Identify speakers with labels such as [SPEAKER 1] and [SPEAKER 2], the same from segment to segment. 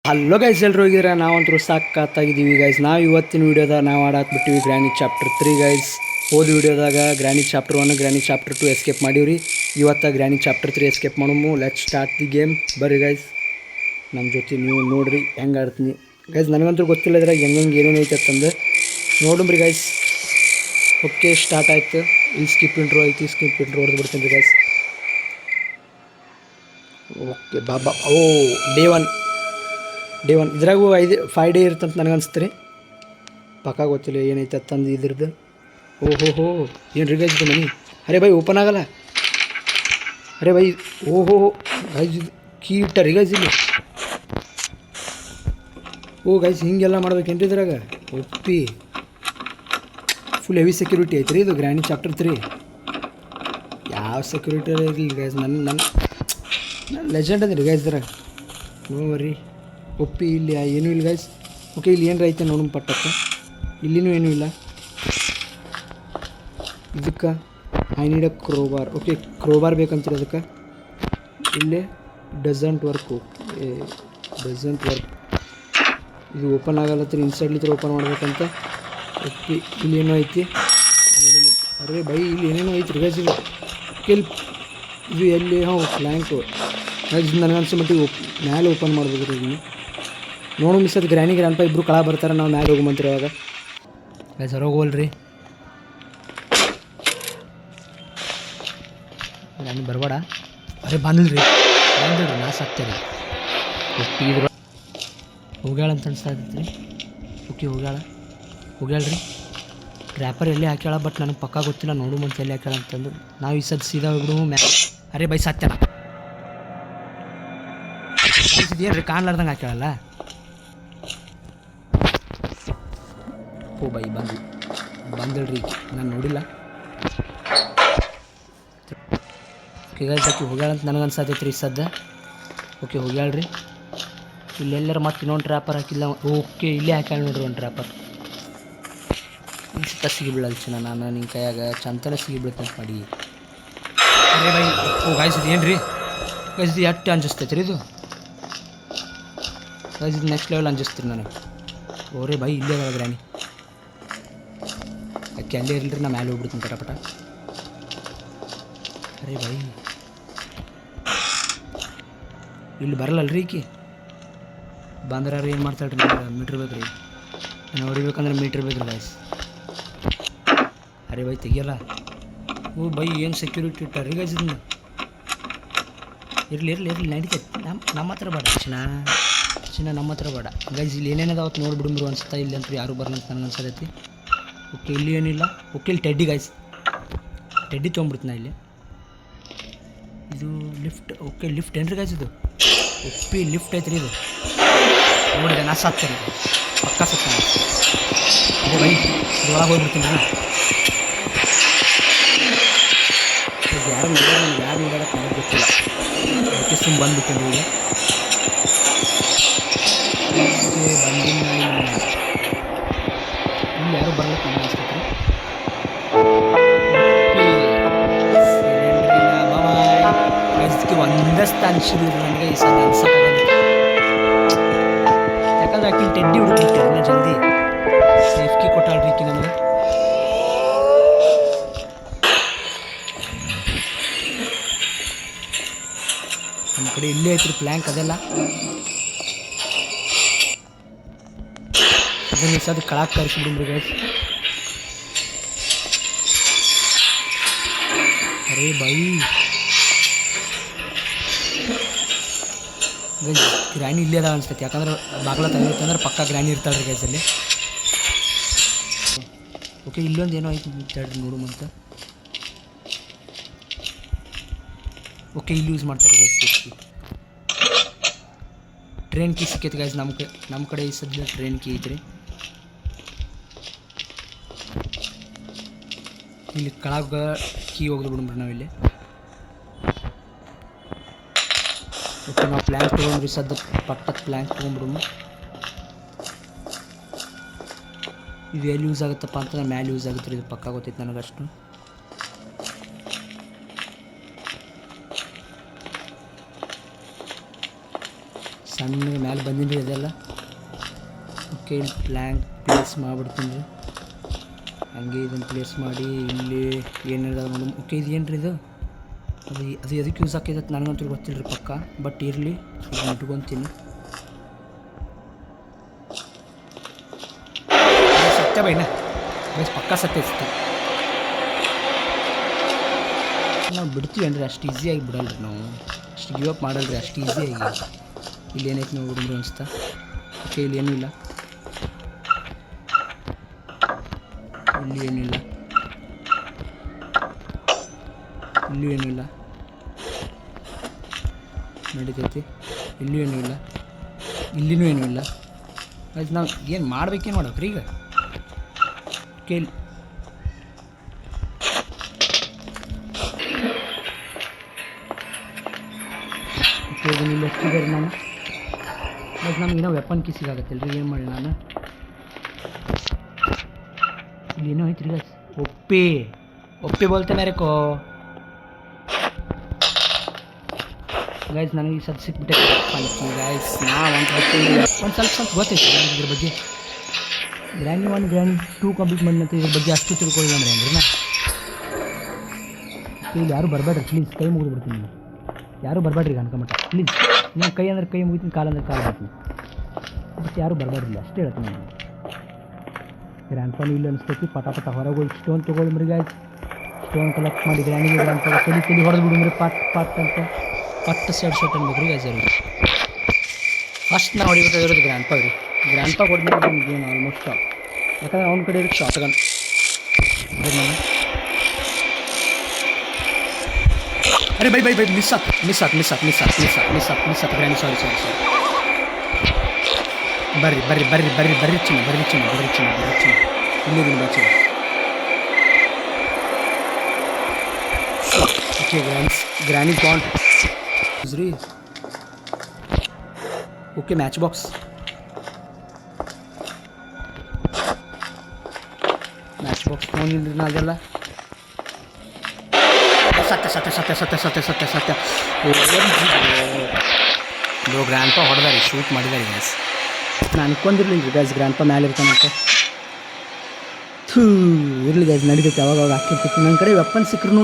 [SPEAKER 1] Hello guys, ಎಲ್ಲರೂ ಹೋಗಿದ್ರೆ ನಾವಂತರೂ ಸಾಕಾಗಿದ್ದೀವಿ guys. ನಾವು ಇವತ್ತಿನ ವೀಡಿಯೋದಾಗ ನಾವು ಆಡಾಕ್ಬಿಟ್ಟಿವಿ ಗ್ರ್ಯಾನಿ ಚಾಪ್ಟರ್ 3 ಗೈಸ್. ಹೋದ ವೀಡಿಯೋದಾಗ granny chapter 1 granny chapter 2 escape ಮಾಡೀವ್ರಿ. ಇವತ್ತು ಗ್ರ್ಯಾನಿ ಚಾಪ್ಟರ್ 3 ಎಸ್ಕೇಪ್ ಮಾಡಮು. Let start the game. ಬರ್ರಿ ಗೈಸ್, ನಮ್ಮ ಜೊತೆ ನೀವು ನೋಡ್ರಿ ಹೆಂಗೆ ಆಡ್ತೀನಿ ಗೈಸ್. ನನಗಂತೂ ಗೊತ್ತಿಲ್ಲ ಇದ್ರಾಗ ಹೆಂಗೆ ಏನೇನು ಐತೆ ಅಂತಂದು ನೋಡಮ್ರಿ ಗೈಸ್. ಓಕೆ, ಸ್ಟಾರ್ಟ್ ಆಯ್ತು. ಇಲ್ಲಿ ಸ್ಕಿಪ್ ಇಂಟ್ರೋ ಐತಿ, ಸ್ಕಿಪ್ ಇಂಟ್ರೋ ಹೊಡೆದು ಬಿಡ್ತೀನಿ ರೀ ಗೈಸ್. ಓಕೆ ಬಾಬಾ. ಡೇ ಒನ್ ಇದ್ರಾಗೂ 5 ಡೇ ಇರ್ತಂತ ನನಗನ್ಸ್ತು ರೀ. ಪಕ್ಕ ಗೊತ್ತಿಲ್ಲ ಏನೈತೆ ಅಂತಂದು ಇದ್ರದ್ದು. ಓಹೋ ಏನು ರಿಗೈಸ್ ಇದು ಮನಿ. ಅರೆ ಬೈ ಓಪನ್ ಆಗಲ್ಲ. ಅರೆ ಬೈ ಓಹೋ ಗೈಸ್, ಇದು ಕೀ ಇಟ್ಟ ರಿಗೈಸ್ ಇಲ್ಲಿ. ಗೈಸ್ ಹಿಂಗೆಲ್ಲ ಮಾಡ್ಬೇಕೇನ್ರಿ ಇದ್ರಾಗ. ಒಪ್ಪಿ ಫುಲ್ ಹೆವಿ ಸೆಕ್ಯೂರಿಟಿ ಐತೆ ರೀ ಇದು ಗ್ರ್ಯಾನಿ ಚಾಪ್ಟರ್ 3. ಯಾವ ಸೆಕ್ಯೂರಿಟಿ ಇರಲಿ ಗೈಸ್. ನನ್ನ ಲೆಜೆಂಡ್ ಅದ ರೀ ಗೈಸ್ ಇದ್ರಾಗ. ನೋಡ್ರಿ ಒಪ್ಪಿ ಇಲ್ಲಿ ಏನೂ ಇಲ್ಲ ಗೈಸ್. ಓಕೆ, ಇಲ್ಲಿ ಏನರ ಐತೆ ನೋಡೋಣ ಪಟ್ಟಕ್ಕ. ಇಲ್ಲಿನೂ ಏನೂ ಇಲ್ಲ. ಇದಕ್ಕೆ ಐ ನೀಡ್ ಅ ಕ್ರೋಬಾರ್. ಓಕೆ, ಕ್ರೋಬಾರ್ ಬೇಕಂತೀರಿ ಅದಕ್ಕೆ. ಇಲ್ಲೇ ಡಸಂಟ್ ವರ್ಕ್. ಇದು ಓಪನ್ ಆಗಲ್ಲತ್ರಿ. ಇನ್ಸೈಡ್ಲಿತ್ರ ಓಪನ್ ಮಾಡ್ಬೇಕಂತ. ಒಪ್ಪಿ ಇಲ್ಲಿ ಏನೋ ಐತಿ. ಅರೆ ಬೈ ಇಲ್ಲಿ ಏನೇನೋ ಐತಿ ರೀ ಗೈಸ್. ಇದು ಇದು ಎಲ್ಲಿ? ಪ್ಲ್ಯಾಂಕು ಗೈಸ್. ನನಗನ್ಸೋ ಮಟ್ಟಿಗೆ ಮ್ಯಾಲೆ ಓಪನ್ ಮಾಡ್ಬೋದು ರೀ ಇದನ್ನು. ನೋಡು ಮಿಸ್, ಅದು ಗ್ರ್ಯಾನಿ ಗ್ರ್ಯಾಂಡ್ಪ ಇಬ್ಬರು ಕಳ ಬರ್ತಾರೆ. ನಾವು ಮ್ಯಾಲೆ ಹೋಗ್ಬಂತೀರಿ ಅವಾಗ ಗೈಸ್. ಹೊರಗೆ ಹೋಗಲ್ರಿ ನಾನು ಬರಬೇಡ. ಅರೆ ಬಂದಿಲ್ರಿ ನಾ ಸಾಕ್ತೇರಿ. ಒಪ್ಪಿ ಇದ್ರ ಹೋಗ್ಯಾಳ ಅಂತ ಅನ್ಸ್ತಾ ಇರ್ತೈತಿ. ಓಕೆ ಹೋಗ್ಯಾಳ್ರಿ. ರ್ಯಾಪರ್ ಎಲ್ಲಿ ಹಾಕ್ಯಾಳ, ಬಟ್ ನನಗೆ ಪಕ್ಕ ಗೊತ್ತಿಲ್ಲ. ನೋಡು ಮಂತ ಎಲ್ಲಿ ಹಾಕ್ಯಾಳ ಅಂತಂದು ನಾವು ಈ ಸದ್ ಸೀದಾ ಹೋಗ್ಬಿಡು ಅರೆ ಬೈ ಸತ್ಯನ ಏನು ರೀ, ಕಾಣ್ಲಾರ್ದಂಗೆ ಹಾಕ್ಯಾಳಲ್ಲ. ಬೈ ಬಂದಿಲ್ರಿ, ನಾನು ನೋಡಿಲ್ಲ. ಓಕೆ ಗೈಸ್, ಆಕೆ ಹೋಗ್ಯಾಳಂತ ನನಗೆ ಅನ್ಸಾತೈತೆ ರೀ ಸದ್ದ. ಓಕೆ ಹೋಗ್ಯಾಳ್ರಿ. ಇಲ್ಲೆಲ್ಲರ ಮತ್ತೆ ಇನ್ನೊಂದು ಟ್ರ್ಯಾಪರ್ ಹಾಕಿಲ್ಲ. ಓಕೆ ಇಲ್ಲೇ ಹಾಕ್ಯಾಳ ನೋಡ್ರಿ ಒಂದು ಟ್ರ್ಯಾಪರ್. ಇನ್ಸಿತ ಸಿಗಿ ಬೀಳಲ್ಚಿನ ನಾನು ನಿನ್ನ ಕೈಯಾಗ ಚಂತನ ಸಿಗಿ ಬೀಳ್ತಂತ ಮಾಡಿ. ಅರೆ ಬೈ ಗೈಸ್, ಇದು ಏನು ರೀ ಗೈಸ್? ಇದು ಎಷ್ಟು ಅಂಜಿಸ್ತೈತೆ ರೀ ಇದು ಗೈಸ್. ಇದು ನೆಕ್ಸ್ಟ್ ಲೆವೆಲ್ ಅಂಜಿಸ್ತೀರಿ ನನಗೆ. ಓರೇ ಬೈ ಇಲ್ಲೇ ಅದ ಗ್ರ್ಯಾನಿ. ಅಕ್ಕಿ ಅಲ್ಲೇ ಇರಲ್ರಿ, ನಾ ಮ್ಯಾಲೆ ಹೋಗ್ಬಿಡ್ತೀನಿ ಪಟ. ಅರೆ ಬೈ ಇಲ್ಲಿ ಬರಲ್ಲಲ್ರಿ ಈಕಿ. ಬಂದ್ರೆ ಏನು ಮಾಡ್ತಾಳ್ರಿ? ಮೀಟ್ರ್ ಬೇಕು ರೀ. ನಾನು ಹೊಡಿಬೇಕಂದ್ರೆ ಮೀಟ್ರ್ ಬೇಕು ರೀ ಗೈಸ್. ಅರೆ ಬೈ ತೆಗಿಯಲ್ಲ. ಬೈ ಏನು ಸೆಕ್ಯೂರಿಟಿ ಇಟ್ಟಾರ್ರಿ ಗೈಸ್ ಇದನ್ನ. ಇರಲಿ ನಡೀತೈತೆ. ನಮ್ಮ ಹತ್ರ ಬೇಡ ಚಿನ್ನ ನಮ್ಮ ಹತ್ರ ಬೇಡ ಗೈಸ್. ಇಲ್ಲಿ ಏನೇನದಾವತ್ತು ನೋಡ್ಬಿಡುಮ್ರು ಅನ್ಸುತ್ತಾ. ಇಲ್ಲಿ ಅಂತೂ ಯಾರು ಬರಲ್ಲ ಅಂತ ನನಗೆ ಅನ್ಸತೈತಿ. ಓಕೆ ಇಲ್ಲಿ ಏನಿಲ್ಲ. ಓಕೆ ಇಲ್ಲಿ ಟೆಡ್ಡಿ ಗೈಸ್. ಟೆಡ್ಡಿ ತೊಗೊಂಡ್ಬಿಡ್ತೀನಿ ಇಲ್ಲಿ. ಇದು ಲಿಫ್ಟ್. ಓಕೆ ಲಿಫ್ಟ್ ಏನ್ರಿ ಗೈಸ್ ಇದು? ಒಪ್ಪಿ ಲಿಫ್ಟ್ ಐತ್ರಿ ಇದು. ನೋಡಿದೆ ನಾ ಸಾಕ್ತೇನೆ ಪಕ್ಕ ಸತ್ತಾನೆ. ಅದೇ ಬೈ ಇದು ಒಳಗೆ ಹೋಗ್ಬಿಡ್ತೀನಿ ನಾನು. ಯಾರು ನೋಡೋಣ ನನಗೆ ಗೊತ್ತಿಲ್ಲ. ಅದಕ್ಕೆ ಸುಮ್ಮನೆ ಬಂದ್ಬಿಟ್ಟೇನೆ ಈಗ. ಬಂದಿನ ಇಲ್ಲಿ ಯಾರು ಬರ್ಲಿಕ್ಕೆ ನನಗೆ ಅನ್ಸ್ತೈತ್ರಿ. ಇದಕ್ಕೆ ಒಂದಷ್ಟು ಅನ್ಸಿದ್ರು ನನಗೆ ಈ ಸಲ ಅನ್ಸಕ್ಕಾಗಲ್ಲ. ಯಾಕಂದ್ರೆ ಆಕಿನ ಟೆಡ್ಡಿ ಹುಡುಕ್ಬಿಟ್ಟೆ ಇನ್ನೂ ಜಲ್ದಿ. ಸೇಫ್ಟಿ ಕೊಟ್ಟಾಳ್ರಿ ಈಕಿ ನಮಗೆ. ನಮ್ಮ ಕಡೆ ಇಲ್ಲೇ ಐತ್ರಿ ಪ್ಲ್ಯಾಂಕ್ ಅದೆಲ್ಲ. ಅದನ್ನ ಈ ಸದ ಕಳಾಕ್ ತರಿಸ್ಬಿಡ್ರಿ ಗೈಸ್. ಅರೆ ಬೈ ಗೈಸ್, ಗ್ರ್ಯಾನಿ ಇಲ್ಲೇ ಅದ ಅನ್ಸ್ತೈತಿ. ಯಾಕಂದ್ರೆ ಬಾಗ್ಲ ತೆಗಿರುತ್ತೆ ಅಂದ್ರೆ ಪಕ್ಕ ಗ್ರ್ಯಾನಿ ಇರ್ತಾಳ್ರಿ ಗೈಸಲ್ಲಿ. ಓಕೆ ಇಲ್ಲೊಂದು ಏನೋ ಐತಿ ಹೇಳ್ರಿ ನೋಡು ಅಂತ. ಓಕೆ ಇಲ್ಲಿ ಯೂಸ್ ಮಾಡ್ತಾರೆ ಗೈಸ್ ಸೇಫ್ಟಿ. ಟ್ರೈನ್ ಕೀ ಸಿಕ್ಕೈತಿ ಗೈಸ್. ನಮ್ಮ ಕಡೆ ಈ ಸದ್ಯ ಟ್ರೈನ್ ಕೀ ಐತ್ರಿ. ಇಲ್ಲಿ ಕೆಳಗ ಕೀ ಹೋಗ್ದು ಬಿಡ್ರಿ ನಾವಿಲ್ಲಿ. ಓಕೆ ನಾವು ಪ್ಲ್ಯಾಂಕ್ ತೊಗೊಂಡ್ರಿ ಸದ್ದ ಪಟ್ಟಕ್ಕೆ ಪ್ಲ್ಯಾಂಕ್ ತೊಗೊಂಡ್ಬಿಡೋಣ. ಇದು ಎಲ್ಲಿ ಯೂಸ್ ಆಗುತ್ತಪ್ಪ ಅಂತಂದ್ರೆ ಮ್ಯಾಲೆ ಯೂಸ್ ಆಗುತ್ತೆ ರೀ. ಇದು ಪಕ್ಕ ಗೊತ್ತೈತೆ ನನಗಷ್ಟು. ಸಣ್ಣಗೆ ಮ್ಯಾಲೆ ಬಂದಿನಿ ರೀ ಅದೆಲ್ಲ. ಓಕೆ, ಇಲ್ಲಿ ಪ್ಲೇಸ್ ಮಾಡಿಬಿಡ್ತೀನಿ ರೀ. ಹಂಗೆ ಇದನ್ನು ಪ್ಲೇಸ್ ಮಾಡಿ ಇಲ್ಲಿ ಏನಿದೆ ನೋಡಿ. ಓಕೆ, ಇದು ಏನು ರೀ ಇದು? ಅದು ಎದಕ್ಕೆ ಯೂಸ್ ಆಗ್ತೈತೆ ನನಗಂತೂ ಗೊತ್ತಿಲ್ಲ ರೀ ಪಕ್ಕ. ಬಟ್ ಇರಲಿ, ಇದನ್ನು ಇಟ್ಕೊತೀನಿ. ಸತ್ಯ ಬೈನ ಬಸ್ ಪಕ್ಕ ಸತ್ಯ ಇಷ್ಟ. ನಾವು ಬಿಡ್ತೀವಿ ಅಂದರೆ ಅಷ್ಟು ಈಸಿಯಾಗಿ ಬಿಡಲ್ಲ ರೀ ನಾವು. ಅಷ್ಟು ಗಿವ್ ಅಪ್ ಮಾಡಲ್ಲ ರೀ ಅಷ್ಟು ಈಸಿಯಾಗಿ. ಇಲ್ಲಿ ಏನೈತೆ ನೋಡಿದ್ರು ಅನಿಸ್ತಾ. ಓಕೆ, ಇಲ್ಲಿ ಏನೂ ಇಲ್ಲ. ಇಲ್ಲಿ ಏನಿಲ್ಲ, ಇಲ್ಲೂ ಏನೂ ಇಲ್ಲ. ನಡೀತೈತಿ. ಇಲ್ಲೂ ಏನೂ ಇಲ್ಲ, ಇಲ್ಲಿನೂ ಏನೂ ಇಲ್ಲ. ಅದು ನಾವು ಏನು ಮಾಡ್ಬೇಕೇನು ಮಾಡೋಕ್ರಿ ಈಗ? ಕೇಳಿ ಇಲ್ಲಿ ಹಚ್ಚಿದ್ದಾರೆ ನಾನು. ಬಟ್ ನಮಗೇನೋ ವೆಪನ್ ಕೀ ಸಿಗಾಗತ್ತಲ್ಲ ರೀ. ಏನು ಮಾಡಿ ನಾನು ಇಲ್ಲಿ ಏನೋ ಐತ್ರಿ ಗೈಸ್. ಒಪ್ಪಿ ಬೋಲ್ತೆ ಮೇರೆ ಕೋ ಗೈಸ್. ನನಗೆ ಈ ಸದ್ ಸಿಕ್ಬಿಟ್ಟೆ ಗೈಸ್. ಒಂದು ಸ್ವಲ್ಪ ಗೊತ್ತೈತಿ ಇದ್ರ ಬಗ್ಗೆ. ಗ್ರ್ಯಾನಿ 1 ಗ್ರ್ಯಾನಿ 2 ಕಂಪ್ಲೀಟ್ ಮಾಡಿದಂತೆ ಇದ್ರ ಬಗ್ಗೆ ಅಷ್ಟು ತಿಳ್ಕೊಳ್ಳಿ ಅಂದ್ರೆ ನಾ ಇಲ್ಲಿ ಯಾರು ಬರಬೇಡ್ರಿ ಪ್ಲೀಸ್. ಕೈ ಮುಗಿದು ಬಿಡ್ತೀನಿ. ಯಾರು ಬರಬೇಡ್ರಿ ಈಗ ಅನ್ಕೊಂಬಿಟ್ಟ ಪ್ಲೀಸ್. ನೀವು ಕೈ ಅಂದ್ರೆ ಕೈ ಮುಗಿತೀನಿ, ಕಾಲು ಅಂದ್ರೆ ಕಾಲು ಬಿಡ್ತೀನಿ. ಅದಕ್ಕೆ ಯಾರು ಬರಬೇಡ್ರಿ, ಅಷ್ಟೇ ಹೇಳ್ತೀನಿ ನಾನು. ಗ್ರ್ಯಾಂಡ್ ಫಾನ್ ಇಲ್ಲಿ ಅನಿಸ್ತೈತಿ. ಪಟ ಹೊರಗೆ ಹೋಗಿ ಸ್ಟೋನ್ ತೊಗೊಳ್ರಿ ಗಾಯ್ಸ್. ಸ್ಟೋನ್ ಕಲೆಕ್ಟ್ ಮಾಡಿ ಗ್ರ್ಯಾನಿಗೆ ಗ್ರ್ಯಾಂಡ್ ಫಾಲ್ ತಲೆ ಹೊಡೆದು ಬಿಡುಮ್ರಿ. ಪಟ್ ಅಂತ ಪಟ್ಟು ಸೆಟ್ ಅನ್ಬೇಕು ರೀ ಗಾಯ್ಸ್. ಅವ್ರಿಗೆ ಫಸ್ಟ್ ನಾವು ಹೊಡಿಬೇಕಾಗಿರೋದು ಗ್ರ್ಯಾಂಡ್ ಫಾ ರೀ. ಗ್ರ್ಯಾಂಡ್ ಫಾ ಹೊಡೆದ್ಮೇಲೆ ನಮ್ಗೆ ಏನು ಆಲ್ಮೋಸ್ಟ್ ಸ್ಟಾಪ್. ಯಾಕಂದ್ರೆ ಅವ್ನ ಕಡೆ ಇರೋದು ಶಾರ್ಟ್ ಗನ್. ಅರೆ ಬೈ ಮಿಸ್ ಆತ್ ಗ್ರ್ಯಾನಿ. ಸಾರಿ ಬರ್ರಿ ಚಿನ್ನ. ಇಲ್ಲಿದ್ದೀನಿ ಬಾ ಚಿನ್ನ. ಓಕೆ ಗ್ರ್ಯಾನಿ ಕಾಂಟ್ ರೀ. ಓಕೆ, ಮ್ಯಾಚ್ ಬಾಕ್ಸ್ ತೊಗೊಂಡಿಲ್ರಿ ನಾ ಅದೆಲ್ಲ. ಸತ್ಯ ಲೋ ಗ್ರ್ಯಾಂಡ್ ಪಾ ಹೊಡೆದಾರಿ, ಶೂಟ್ ಮಾಡಿದಾರೆ ಗ್ಯಾಸ್. ನಾನು ಅನ್ಕೊಂಡಿರ್ಲಿಲ್ಲ ರೀ ಗ್ಯಾಸ್ ಗ್ರ್ಯಾಂಡ್ ಪಾ ಮ್ಯಾಲೆ ಇರ್ತಾನಂತೆ. ಇರಲಿ ಗೈಸ್, ನಡೀತೈತೆ ಅವಾಗ ಹಾಕಿರ್ತೈತಿ. ನನ್ನ ಕಡೆ ವೆಪನ್ ಸಿಕ್ಕರೂ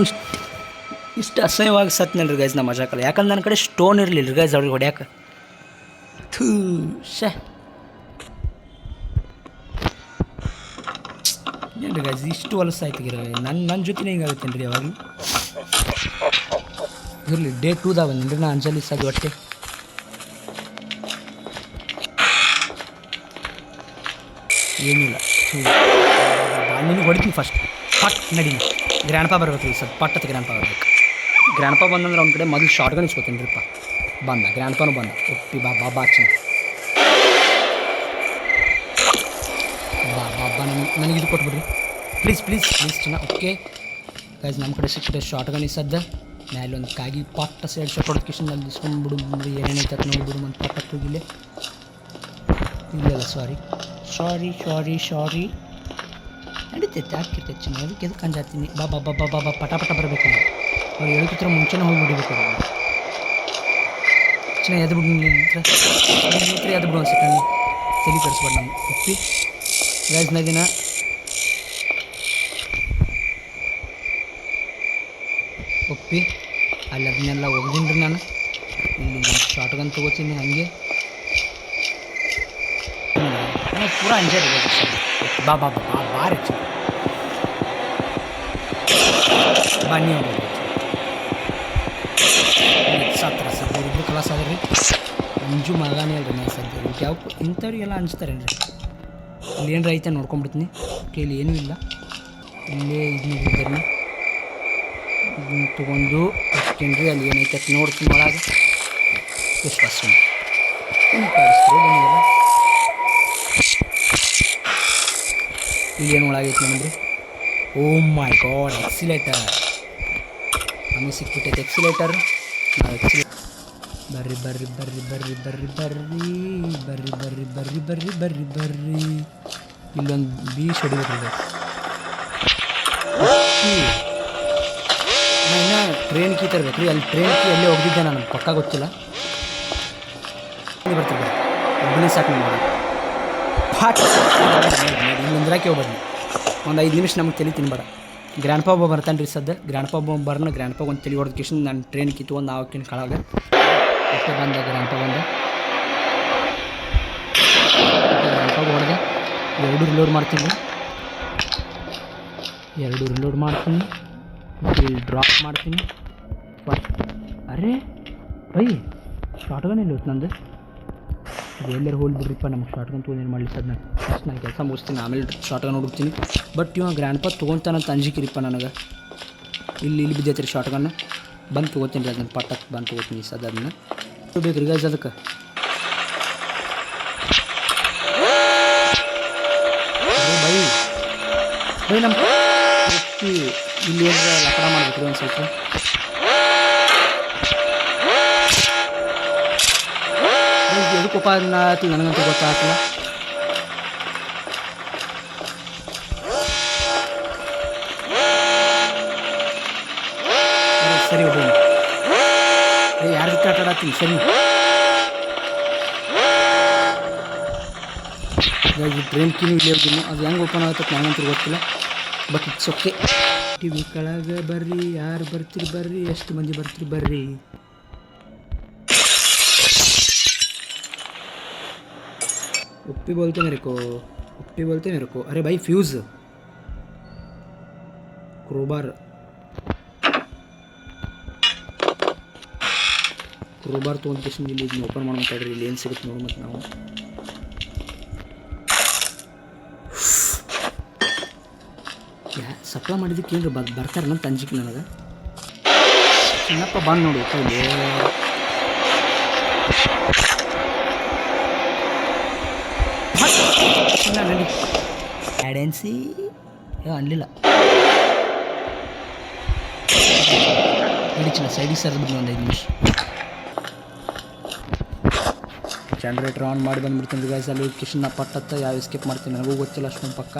[SPEAKER 1] ಇಷ್ಟು ಅಸಹ್ಯವಾಗಿ ಸತ್ನಲ್ರಿ ಗೈಸ್. ನಮ್ಮ ಮಜಾಕಲ್ಲ. ಯಾಕಂದ್ರೆ ನನ್ನ ಕಡೆ ಸ್ಟೋನ್ ಇರಲಿಲ್ಲ ರೀ ಗೈಸ್ ಅವ್ರಿಗೆ ಹೊಡ್ಯಾಕೆ. ಏನು ಗೈಸ್ ಇಷ್ಟು ಹೊಲಸಾಯ್ತು ಗಿರ. ನನ್ನ ಜೊತೆನೇ ಹಿಂಗಾಗುತ್ತೇನೆ ರೀ ಯಾವಾಗಲೂ. ಇರಲಿ, ಡೇ 2ದಾಗ ಬಂದಿನಿ ನಾ ಅಂಜಲಿ ಸಾಗಿ ಹೊಟ್ಟೆ. ಏನಿಲ್ಲ, ನಿನಗೆ ಹೊಡಿತೀನಿ ಫಸ್ಟ್. ಪಟ್ ನಡೀನಿ. ಗ್ರ್ಯಾಂಡ್ ಪಾ ಬರ್ಬೇಕು ರೀ ಸರ್. ಪಟ್ಟತ್ತು ಗ್ರ್ಯಾಂಡ್ ಪಾ ಬರ್ಬೇಕು. ಗ್ರ್ಯಾಂಡ್ ಪಾ ಬಂದಂದ್ರೆ ಅವ್ನ ಕಡೆ ಮೊದಲು ಶಾರ್ಟ್ ಗನ್ ಇಸ್ಕೊತೀನಿ ರೀಪ್ಪ. ಬಂದ ಗ್ರ್ಯಾಂಡ್ ಪಾನು ಬಂದ. ಒಪ್ಪಿ ಬಾ ಚಿನ್ನ. ಬಾ ನನಗೆ ಇದು ಕೊಟ್ಬಿಡ್ರಿ ಪ್ಲೀಸ್ ಚಿನ್ನ. ಓಕೆ ಗೈಸ್, ನಮ್ಮ ಕಡೆ ಸಿಕ್ಕಿದೆ ಶಾರ್ಟ್ ಗನ್ ಇಸದ್ದ. ಮ್ಯಾಲೆ ಒಂದು ಕಾಗಿ ಪಟ್ಟ ಸೈಡ್ ಶಾಟ್ ಹೊಡೆದ್ಕೇಶನ್ ಅಲ್ಲಿ ಇಸ್ಕೊಂಡ್ಬಿಡು. ಏನೇನೈತೆ ನೋಡ್ಬಿಡು. ಒಂದು ಪಟ್ಟ ಹೋಗಿಲ್ಲ. ಸಾರಿ ನಡೀತೈತೆ. ಹಾಕಿರ್ತೈತೆ ಚಿನ್ನ. ಅದಕ್ಕೆ ಎದಕ್ಕೆ ಅಂಜಾತೀನಿ. ಬಾ ಪಟ ಬರಬೇಕು. ಅವ್ರು ಹೇಳೋಕ್ಕಿಂತ ಮುಂಚೆನೇ ಹೋಗಿ ಬಿಡಬೇಕು. ಚಿನ್ನ ಎದ್ದು ಬಿಡು. ಎದ್ದು ಬಿಡು ಒಂದು ಸೆಕೆಂಡ್. ತಲೆ ಕಡಿಸ್ಬಾರ್ದು ನಮ್ಗೆ. ಒಪ್ಪಿ ಗೈಸ್ ನಾ ದಿನ ಒಪ್ಪಿ ಅಲ್ಲಿ ಅದನ್ನೆಲ್ಲ ಒಗ್ದೀನಿ ರೀ ನಾನು. ಇಲ್ಲಿ ಶಾರ್ಟ್ ಗನ್ ತೊಗೋತೀನಿ ಹಾಗೆ. ಪೂರ ಎಂಜಾಯ್ ಬಾರಿ ಬನ್ನಿ ಹೋಗಿ ಸತ್ರ ಸರ್. ಇಬ್ಬರು ಕಲಾಸ ಅದ್ರಿ. ಅಂಜು ಮಗಾನೇ ಅಲ್ರಿ ನಾ ಸದ್ಯ. ಯಾವ ಇಂಥವ್ರಿಗೆಲ್ಲ ಅಂಜ್ತಾರೇನ್ರಿ. ಇಲ್ಲಿ ಏನರ ಐತೆ ನೋಡ್ಕೊಂಬಿಡ್ತೀನಿ. ಓಕೆ, ಇಲ್ಲಿ ಏನೂ ಇಲ್ಲ. ಇಲ್ಲೇ ಇದನ್ನ ಇದನ್ನು ತೊಗೊಂಡು ಹೋಗ್ತೀನಿ ರೀ. ಅಲ್ಲಿ ಏನೈತೆ ನೋಡ್ತೀನಿ ಒಳಗೆ. ಎಷ್ಟು ಫಸ್ಟ್ ಕಾಡಿಸ್ತೀವಿ ಬನ್ನಿಲ್ಲ. ಇಲ್ಲೇನು ಒಳಗೈತೆ ನಮ್ದು. ಓ ಮೈ ಗಾಡ್, ಎಕ್ಸಿಲೇಟರ್ ನಮಗೆ ಸಿಕ್ಬಿಟ್ಟೈತೆ. ಎಕ್ಸಿಲೇಟರ್ ನಾವು ಬರ್ರಿ. ಇಲ್ಲೊಂದು ಬೀಚ್ ಹೊಡಿಬೇಕು. ನಾನು ಟ್ರೈನ್ ಕೀ ತರಬೇಕು ರೀ. ಅಲ್ಲಿ ಟ್ರೈನ್ ಕೀ ಎಲ್ಲೇ ಹೋಗಿದ್ದೆ ನಾನು, ಪಕ್ಕ ಗೊತ್ತಿಲ್ಲ. ಬರ್ತೀವಿ ಬರ್ರಿ ಒಬ್ಬನೇ ಸಾಕು ನೋಡಿ ಫಾಟ್ ಇಲ್ಲಿಂದ್ರಾಕೆ ಹೋಗ್ಬಾರ್ದು ಒಂದು 5 ನಿಮಿಷ ನಮ್ಗೆ ತಲೆ ತಿನ್ಬೇಡ ಗ್ರ್ಯಾಂಡ್ ಪಾಬ್ ಬರ್ತಾನೆ ರೀ ಸದ್ಯ ಗ್ರ್ಯಾಂಡ್ ಪಾಬ್ ಬರ್ನ ಗ್ರ್ಯಾಂಡ್ ಪಾಬ್ ಒಂದು ತಲೆ ಹೊಡೆದ ಕಿಶನ್ ನಾನು ಟ್ರೈನ್ ಕಿತ್ಕೊಂಡು ಆವಕ್ಕಿನ ಕಳಾಗ ಮತ್ತೆ ಬಂದ ಗ್ರ್ಯಾಂಡ್ ಪಾಬ್ ಬಂದ ಗ್ರ್ಯಾಂಡ್ ಪಾಬ್ ಹೊಡೆದೆ 2 ರಿಲೋಡ್ ಮಾಡ್ತೀನಿ 2 ರಿಲೋಡ್ ಮಾಡ್ತೀನಿ ಇಲ್ಲಿ ಡ್ರಾಪ್ ಮಾಡ್ತೀನಿ ಅರೆ ಬೈ ಶಾರ್ಟ್ಗನ್ ಎಲ್ಲಿ ಹೋಯ್ತು ನಂದು ಅದು ಎಲ್ಲರೂ ಹೋಗ್ಬಿಡ್ರಿಪ್ಪ ನಮ್ಗೆ ಶಾರ್ಟ್ಗನ್ ತೊಗೊಂಡು ಮಾಡಲಿ ಸರ್ ನಾನು ಫಸ್ಟ್ ನಾನು ಕೆಲಸ ಮುಗಿಸ್ತೀನಿ ಆಮೇಲೆ ಶಾರ್ಟ್ಗನ್ ಹುಡುಕ್ತೀನಿ ಬಟ್ ಇವಾಗ ಗ್ರ್ಯಾಂಡ್ ಪಾ ತೊಗೊತಾನಂತ ಅಂಜಿಕಿರಿಪ್ಪ ನನಗೆ ಇಲ್ಲಿ ಬಿದ್ದೈತೆ ರೀ ಶಾರ್ಟ್ಗನ್ ಬಂದು ತೊಗೋತೀನಿ ರೀ ಅದನ್ನು ಪಟ್ಟಕ್ಕೆ ಬಂದು ತೊಗೋತೀನಿ ಸದ ಅದನ್ನು ಬೇಕು ರೀ ಗೈಸ್ ಅದಕ್ಕೆ ಬೈ ನಮ್ಮ ಇಲ್ಲಿ ಏನಾರ ಲಪಡ ಮಾಡ್ಬೇಕು ರೀ ಒಂದು ಸ್ವಲ್ಪ ಎದಕ್ಕಪ್ಪ ಅದನ್ನ ನನಗಂತೂ ಗೊತ್ತಾಗಲ್ಲ ಸರಿ ಒಬ್ಬ ಯಾರ ಜೊತೆ ಆಟ ಆಡತ್ತೀನಿ ಸರಿ ಟ್ರೈನ್ ಕಿನಿ ಇಲ್ಲಿ ಹೋಗ್ತೀನಿ ಅದು ಹೆಂಗೆ ಓಪನ್ ಆಗುತ್ತೆ ನನಗಂತೂ ಗೊತ್ತಿಲ್ಲ but it's okay T V ಕೆಳಗೆ ಬರ್ರಿ ಯಾರು ಬರ್ತೀರಿ ಬರ್ರಿ ಎಷ್ಟು ಮಂದಿ ಬರ್ತೀರಿ ಬರ್ರಿ उप्पी बोलते मेरे को अरे भाई फ्यूज़ क्रोबार तो ಒಂದು ಕಿಶನ್ ಇಲ್ಲಿ ಓಪನ್ ಮಾಡ್ಬೇಕಾದ್ರೆ ಇಲ್ಲಿ ಏನು ಸಿಗುತ್ತೆ ನೋಡಿ ಮತ್ತೆ ನಾವು ಸಪ್ಲೈ ಮಾಡಿದ್ದಕ್ಕೆ ಏನು ಬರ್ತಾರೆ ನನ್ನ ತಂಜಿಕೆ ನನಗೆ ಚಿನ್ನಪ್ಪ ಬಂದು ನೋಡಿ ಕೈಲಿ ನಡಿ ಆ್ಯಡೆನ್ಸಿ ಅನ್ಲಿಲ್ಲ ನಡಿ ಚಿನ್ನ ಸೈಡಿಗೆ ಸರ್ ಬಿದ್ದು ಒಂದು 5 ನಿಮಿಷ ಜನರೇಟರ್ ಆನ್ ಮಾಡಿ ಬಂದುಬಿಡ್ತೀನಿ ಗೈಸ್ ಅಲ್ಲಿ ಕಿಶನ್ನ ಪಟ್ಟತ್ತ ಯಾವ ಎಸ್ಕೇಪ್ ಮಾಡ್ತೀನಿ ನನಗೂ ಗೊತ್ತಿಲ್ಲ ಅಷ್ಟೊಂದು ಪಕ್ಕ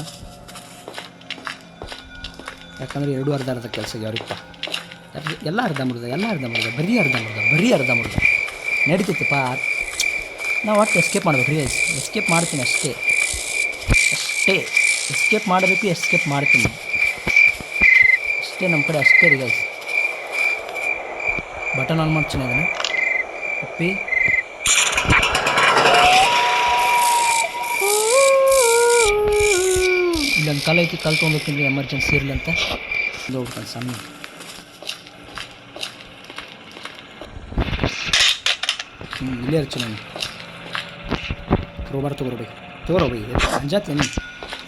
[SPEAKER 1] ಯಾಕಂದರೆ 2 ಅರ್ಧ ಕೆಲಸ ಯಾರಿಪ್ಪ ಎಲ್ಲ ಅರ್ಧಂಬರ್ಧ ಬರೀ ಅರ್ಧಂಬರ್ಧ ನಡೀತೈತಪ್ಪ ನಾವು ಒಟ್ಟು ಎಸ್ಕೇಪ್ ಮಾಡ್ಬೇಕು ರೀ ಎಸ್ಕೇಪ್ ಮಾಡ್ತೀನಿ ಅಷ್ಟೇ ಎಸ್ಕೇಪ್ ಮಾಡಬೇಕು ಎಸ್ಕೇಪ್ ಮಾಡ್ತೀನಿ ಅಷ್ಟೇ ನಮ್ಮ ಕಡೆ ಅಷ್ಟೇ ರೀ ಗೈಸ್ ಬಟನ್ ಆನ್ ಮಾಡ್ತೀನಿ ಅದನ್ನು ಉಪ್ಪಿ ಇಲ್ಲೊಂದು ಕಲ್ ಐತಿ ಕಲ್ ತೊಗೊಂಡೋಗ್ತೀನಿ ರೀ ಎಮರ್ಜೆನ್ಸಿ ಇರಲಿ ಅಂತ ಇಲ್ಲಿ ಹೋಗ್ತಾನೆ ಸಣ್ಣ ಇಲ್ಲೇ ಇರ್ಚು ನಾನು ಕ್ರೋಬಾರ್ ತಗೋರೋ ಬೈ ಅಂಜಾತೇನು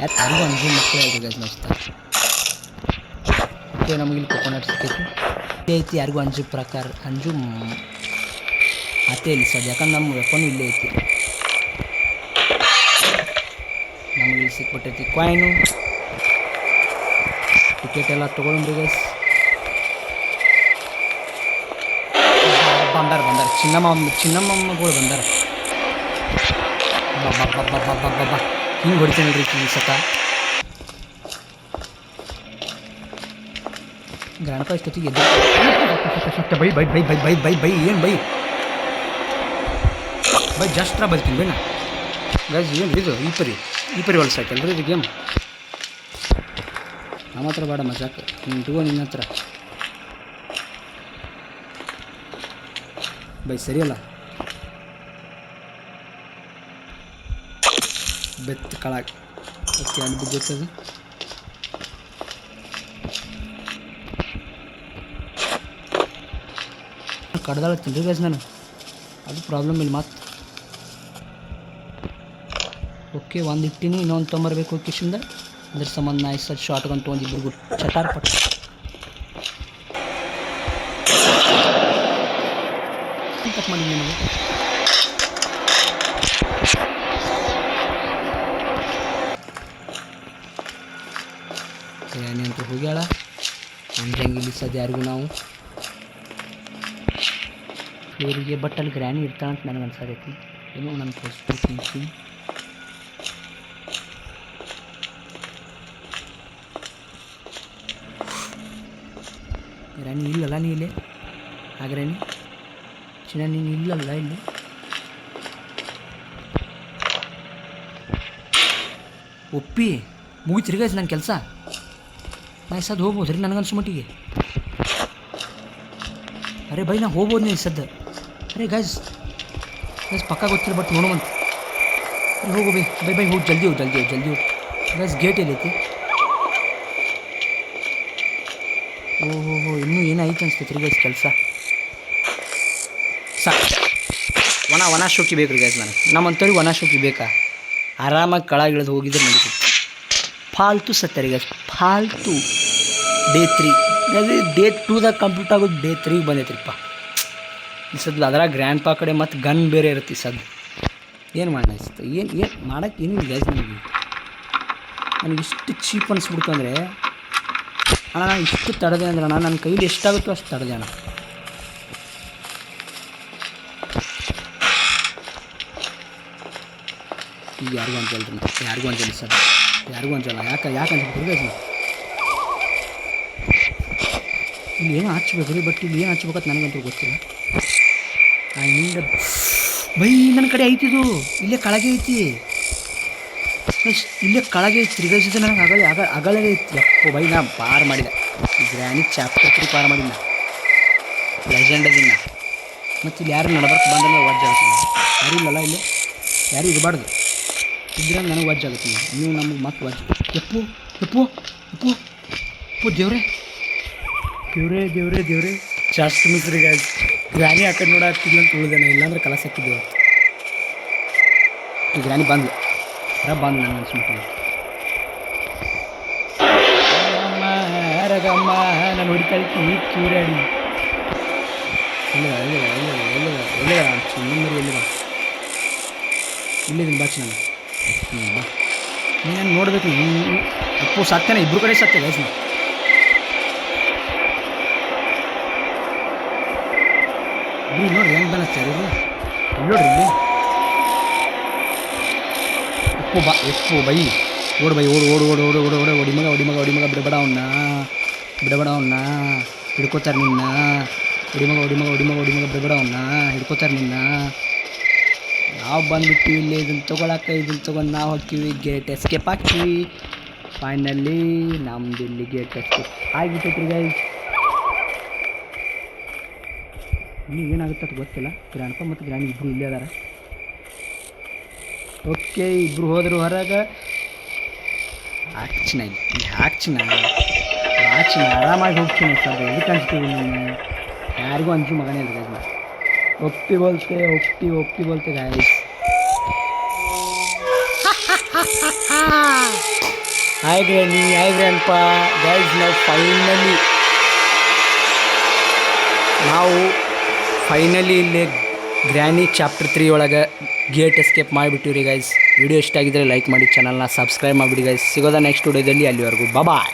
[SPEAKER 1] ಯಾಕೆ ಯಾರಿಗೂ ಅಂಜು ಮಕ್ಕಳು ಆಗಿದೆ ಗೈಸ್ ನಚ್ತಾರೆ ಓಕೆ ನಮಗೆ ಇಲ್ಲಿ ಕೊಕೊನಟ್ ಸಿಕ್ಕೈತಿ ಐತಿ ಯಾರಿಗೂ ಅಂಜು ಪ್ರಕಾರ ಅಂಜು ಅತೇ ಇಲ್ಲಿ ಸರ್ ಯಾಕಂದ್ರೆ ನಮ್ಮ ವೆಪನ್ ಇಲ್ಲೇ ಐತಿ ನಮಗೆ ಇಲ್ಲಿ ಸಿಕ್ಬಿಟ್ಟೈತಿ ಕಾಯಿನು ಟಿಕೆಟ್ ಎಲ್ಲ ತೊಗೊಂಡ್ರಿ ಗೈಸ್ ಬಂದಾರ ಚಿನ್ನಮ್ಮಗಳು ಬಂದಾರ ಬಾ ಹಿಂಗೆ ಹೊಡಿತೇನೆ ರೀ ಈ ಸತ ಗ್ರಾಂಡ್ ಇಷ್ಟೊತ್ತಿಗೆ ಬೈ ಏನು ಬೈ ಜಸ್ಟ್ರ ಬೈತೀನಿ ಬೇಡ ಗೈಸ್ ಏನು ಇದು ಈ ಪರಿ ಹೊಲ್ಸ್ ಆಯ್ತಲ್ರಿ ಇದು ಗೇಮ್ ನಮ್ಮ ಹತ್ರ ಬೇಡ ಮಜಾಕ್ ಇಟ್ಕೋ ನಿನ್ನ ಹತ್ರ ಬೈ ಸರಿಯಲ್ಲ ಬೆತ್ತ ಕಳಾಗ ಓಕೆ ಅಲ್ಲಿ ಬಿದ್ದೈತದು ಕಡ್ದಾಳತ್ತೀನಿ ರೀ ಗೈಸ್ ನಾನು ಅದು ಪ್ರಾಬ್ಲಮ್ ಇಲ್ಲ ಮತ್ತೆ ಓಕೆ ಒಂದು ಇಟ್ಟಿನಿ ಇನ್ನೊಂದು ತೊಂಬರ್ಬೇಕು ಕಿಶಿಂದ ಅದ್ರ ಸಂಬಂಧ ನಾ ಇಷ್ಟ ಶಾರ್ಟ್ ಗಂಟು ಒಂದು ಇಬ್ಬರು ಚಟಾರ್ ಪಟ್ಟು ಕಟ್ ಮಾಡಿ ನಿಮಗೆ ಗ್ರ್ಯಾನಿ ಅಂತ ಹೋಗ್ಯಾಳ ಅಂಜಂಗೆ ಇಲ್ಲಿ ಸದ್ಯ ಯಾರಿಗೂ ನಾವು ಇವರಿಗೆ ಬಟ್ ಅಲ್ಲಿ ಗ್ರ್ಯಾನಿ ಇರ್ತಾಳಂತ ನನಗೆ ಅನ್ಸಾಕೈತಿ ಏನೋ ನನ್ನ ತೋರಿಸ್ತೀನಿ ಗ್ರ್ಯಾನಿ ಇಲ್ಲಲ್ಲ ನೀ ಇಲ್ಲಿ ಆ ಗ್ರ್ಯಾನಿ ಚಿನ್ನ ನೀನು ಇಲ್ಲಲ್ಲ ಇಲ್ಲಿ ಒಪ್ಪಿ ಮುಗಿತ್ರಿ ಗೈಸ್ ನನ್ನ ಕೆಲಸ ಸದ್ದು ಹೋಗ್ಬೋದು ರೀ ನನಗನ್ಸು ಮಟ್ಟಿಗೆ. ಅರೆ ಬೈ ನಾ ಹೋಗ್ಬೋದು ನೀವು ಸದ್ದು. ಅರೆ ಗೈಸ್ ಪಕ್ಕ ಗೊತ್ತಿಲ್ಲ ಬಟ್ ನೋಡುವಂತ ಹೋಗು ಬೈ ಹೋಗಿ ಜಲ್ದಿ ಹೋಗಿ ಗೈಸ್ ಗೇಟ್ ಎಲ್ಲೈತಿ. ಓಹೋ ಇನ್ನೂ ಏನಾಯ್ತು ಅನ್ಸ್ತೈತೆ ರೀ ಗೈಸ್ ಕೆಲಸ. ಒಣ ಶೋಕಿ ಬೇಕು ರೀ ಗೈಸ್ ನನಗೆ. ನಮ್ಮಂಥವ್ರಿಗೆ ಒಣ ಶೋಕಿ ಬೇಕಾ? ಆರಾಮಾಗಿ ಕೆಳಗಿಳಿದು ಹೋಗಿದ್ರೆ ನಡೀತೈತಿ. ಫಾಲ್ತು ಸತ್ಯ ರೀ ಗೈಸ್, ಫಾಲ್ತು. ಡೇ 3 ಡೇ 2ದಾಗ ಕಂಪ್ಲೀಟ್ ಆಗೋದು ಡೇ 3ಗೆ ಬಂದೈತ್ರಿಪ್ಪ ಈ ಸದ್ಲು. ಅದ್ರಾಗ ಗ್ರ್ಯಾಂಡ್ ಪಾ ಕಡೆ ಮತ್ತು ಗನ್ ಬೇರೆ ಇರುತ್ತೆ ಈ ಸದ್ದು. ಏನು ಮಾಡೋಣ ಅನಿಸುತ್ತೆ, ಏನು ಮಾಡೋಕ್ಕೆ ಏನೂ ಇಲ್ಲ ಗೈಸ್. ನನಗೆ ಇಷ್ಟು ಚೀಪ್ ಅನಿಸ್ಬಿಡ್ತು ಅಂದರೆ ಅಣ್ಣ ನಾನು ಇಷ್ಟು ತಡೆದೆ ಅಂದ್ರೆ ಅಣ್ಣ ನನ್ನ ಕೈಲಿ ಎಷ್ಟಾಗುತ್ತೋ ಅಷ್ಟು ತಡೆದೆ ಅಣ್ಣ. ಈಗ ಯಾರಿಗೂ ಅಂತಲ್ರಿ, ಯಾರಿಗೂ ಅಂತಲ್ಲ ಸರ್, ಯಾರಿಗೂ ಅಂತಲ್ಲ. ಯಾಕೆ ಅನ್ಸ್ಬೇಕು ಗೈಸ್? ಇಲ್ಲಿ ಏನೋ ಹಚ್ಬೇಕು ರೀ, ಬಟ್ ಇಲ್ಲಿ ಏನು ಹಚ್ಬೇಕಂತ ನನಗಂತೂ ಗೊತ್ತಿಲ್ಲ. ಹಿಂಗೆ ಬೈ ನನ್ನ ಕಡೆ ಐತಿದು, ಇಲ್ಲೇ ಕೆಳಗೆ ಐತಿ, ಇಲ್ಲೇ ಕೆಳಗೆ ಐತಿ ತಿರುಗಿಸಿದ್ರೆ ನನಗೆ ಅಗಳೇ ಐತಿ. ಯಪ್ಪೋ ಬೈ ನಾ ಪಾರು ಮಾಡಿದೆ, ಗ್ರ್ಯಾನಿ ಚಾಪ್ಟರ್ 3 ಪಾರು ಮಾಡಿದ್ನ, ಲೆಜೆಂಡ್ ಅದನ್ನ. ಮತ್ತು ಇಲ್ಲಿ ಯಾರು ನಡ್ಬರ್ಕ್ ಬಂದ್ರೆ ವಜ್ಜ ಆಗುತ್ತೆ. ಯಾರು ಇಲ್ಲಲ್ಲ ಇಲ್ಲಿ, ಯಾರು ಇರಬಾರ್ದು, ಇದ್ರೆ ನನಗೆ ವಜ್ಜ ಆಗುತ್ತೆ. ನೀವು ನಮಗೆ ಮತ್ತೆ ವಜ್ಜ. ಎಪ್ಪು ಎಪ್ಪು ಎಪ್ಪು ಎಪ್ಪು ದೇವ್ರೆ ದೇವ್ರೇ ದೇವ್ರೇ ದೇವ್ರೇ ಜಾಸ್ತಿ ಮಿಸ್ರಿ ಗಾಯ್ಸ್. ಗ್ರಾನಿ ಆ ಕಡೆ ನೋಡಾಕ್ತಿದ್ಲು ಅಂತ ಉಳಿದೇನೆ, ಇಲ್ಲಾಂದ್ರೆ ಕಲಸ ಹಾಕಿದ್ದೀವಿ ಅವತ್ತು. ಈ ಗ್ರಾನಿ ಬಂದು ನನ್ನ ಅನ್ಸ್ಬಿಟ್ಟು ರಗಮ್ಮ ನಾನು ಹೊಡಿತಾಳಿ ಕ್ಯೂರಾಡಿ ಎಲ್ಲಿದ ನಿಮ್ಮರಿ ಇಲ್ಲಿದ್ದೀನಿ ಬಾಚಿ ನಾನು. ಬಾ ನೀನು ನೋಡ್ಬೇಕು. ಅಪ್ಪು ಸತ್ತೇನೆ, ಇಬ್ಬರು ಕಡೆ ಸತ್ತೆ ಗೈಸ್. ನೀವು ನೋಡ್ರಿ ಹೆಂಗೆ ಬನ್ನಿಸ್ತಾರೆ ಇದು ನೋಡ್ರಿ ಇಲ್ಲಿ. ಎಪ್ಪು ಬೈ ಓಡು ಬೈ ಓಡು ಒಡಿಮಗ ಬಿಡಬೇಡ ಅವನ್ನ ಹಿಡ್ಕೋತಾರೆ ನಿನ್ನ. ಒಡಿಮಗ ಬಿಡಬೇಡ ಅವನ್ನ ಹಿಡ್ಕೋತಾರೆ ನಿನ್ನ. ನಾವು ಬಂದುಬಿಟ್ಟು ಇಲ್ಲಿ ಇದನ್ನು ತೊಗೊಂಡು ನಾವು ಹೋಗ್ತೀವಿ, ಗೇಟ್ ಎಸ್ಕೇಪ್ ಹಾಕ್ತೀವಿ. ಫೈನಲಿ ನಮ್ದು ಇಲ್ಲಿ ಗೇಟ್ ಎಸ್ಕೇಪ್ ಆಗಿಬಿಟ್ಟೈತ್ರಿ ಗೈಸ್. ಇನ್ನೂ ಏನಾಗುತ್ತೆ ಅದು ಗೊತ್ತಿಲ್ಲ. ಗ್ರ್ಯಾಂಡ್ಪ ಮತ್ತು ಗ್ರ್ಯಾಂಡ್ ಇಬ್ಬರು ಇಲ್ಲೇ ಅದಾರ. ಓಕೆ ಇಬ್ಬರು ಹೋದರು ಹೊರಗೆ. ಹಾಕ್ಚಿನ ಹಾಕ್ಚಿನ ಆರಾಮಾಗಿ ಹೋಗ್ತೀನಿ ಸರ್. ಎದಕ್ಕೆ ಅನ್ಸ್ತೀವಿ ನೀನು? ಯಾರಿಗೂ ಅಂಜು ಮಗನೇ ಇಲ್ಲ ಗೈಸ್. ಒಪ್ಪಿ ಬೋಲ್ತೆ guys. Hi granny, hi grandpa guys. ನಾವು ಫೈನಲಿ ಇಲ್ಲಿ ಗ್ರ್ಯಾನಿ ಚಾಪ್ಟರ್ 3 ಒಳಗೆ ಗೇಟ್ ಎಸ್ಕೇಪ್ ಮಾಡಿಬಿಟ್ಟಿವ್ರಿ ಗೈಸ್. ವಿಡಿಯೋ ಇಷ್ಟ ಆಗಿದ್ದರೆ ಲೈಕ್ ಮಾಡಿ, ಚಾನಲ್ನ ಸಬ್ಸ್ಕ್ರೈಬ್ ಮಾಡಿಬಿಡಿ ಗೈಸ್. ಸಿಗೋದ ನೆಕ್ಸ್ಟ್ ವಿಡಿಯೋದಲ್ಲಿ. ಅಲ್ಲಿವರೆಗೂ ಬಾಯ್.